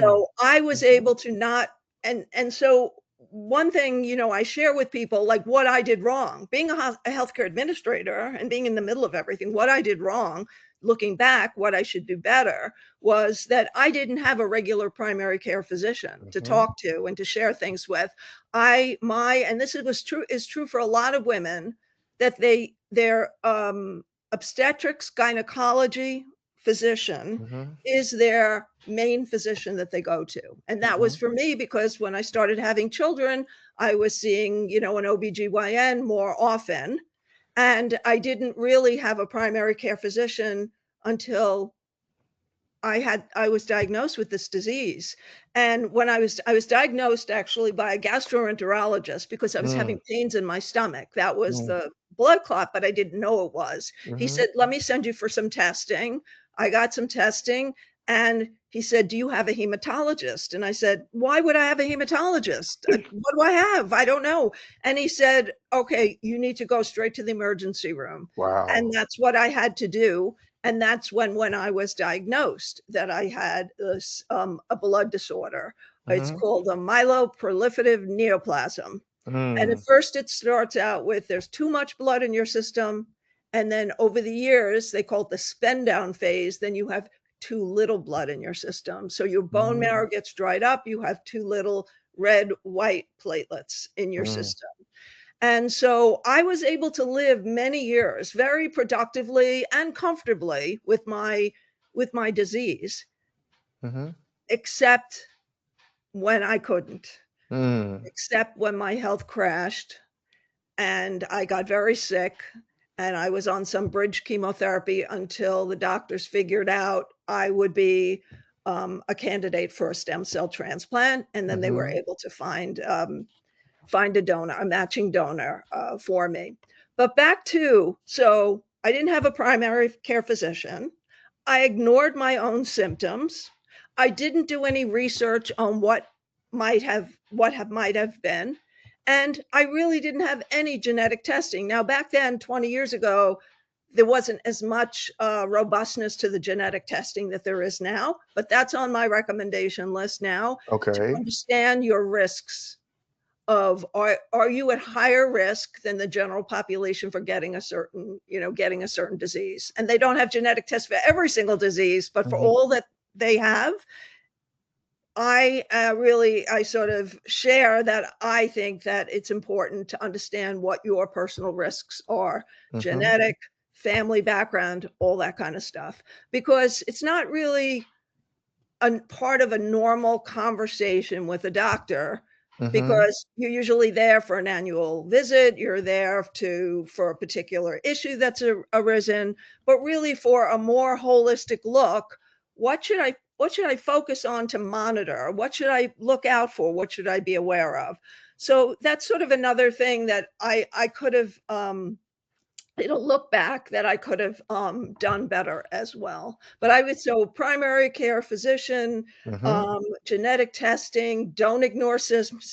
So I was Mhm. able to not and so one thing, I share with people like what I did wrong. Being a healthcare administrator and being in the middle of everything, what I did wrong, looking back, what I should do better was that I didn't have a regular primary care physician to Mhm. talk to and to share things with. And this is true for a lot of women that their obstetrics gynecology physician Mhm. is their main physician that they go to. And that was Mhm. for me because when I started having children, I was seeing, an OBGYN more often. And I didn't really have a primary care physician until I was diagnosed with this disease. And when I was diagnosed actually by a gastroenterologist because I was Mm. having pains in my stomach. That was Mm. the blood clot, but I didn't know it was. He Mhm. said, "Let me send you for some testing." I got some testing and he said, "Do you have a hematologist?" And I said, "Why would I have a hematologist? What do I have? I don't know." And he said, "Okay, you need to go straight to the emergency room." And Wow. that's what I had to do. And that's when I was diagnosed that I had a blood disorder. It's Mhm. called a myeloproliferative neoplasm. And at Mm. first it starts out with there's too much blood in your system. And then over the years, they call it the spend down phase. Then you have too little blood in your system. So your bone Mhm. marrow gets dried up. You have too little red, white platelets in your Mm. system. And so I was able to live many years very productively and comfortably with my disease, Mhm. except when I couldn't, Mm. except when my health crashed and I got very sick and I was on some bridge chemotherapy until the doctors figured out I would be a candidate for a stem cell transplant. And then they were Mhm. able to find a donor, a matching donor for me. But back to, so I didn't have a primary care physician. I ignored my own symptoms. I didn't do any research on might have been. And I really didn't have any genetic testing. Now, back then, 20 years ago, there wasn't as much robustness to the genetic testing that there is now, but that's on my recommendation list now to Okay. understand your risks of are you at higher risk than the general population for getting a certain disease. And they don't have genetic tests for every single disease, but for Mhm. all that they have, I sort of share that I think that it's important to understand what your personal risks are, Mhm. genetic, family background, all that kind of stuff, because it's not really a part of a normal conversation with a doctor Mhm. because you're usually there for an annual visit, you're there for a particular issue that's arisen, but really for a more holistic look, what should I focus on to monitor? What should I look out for? What should I be aware of? So that's sort of another thing that I could have it'll look back that I could have done better as well. But I would so primary care physician, Mhm. genetic testing, don't ignore symptoms.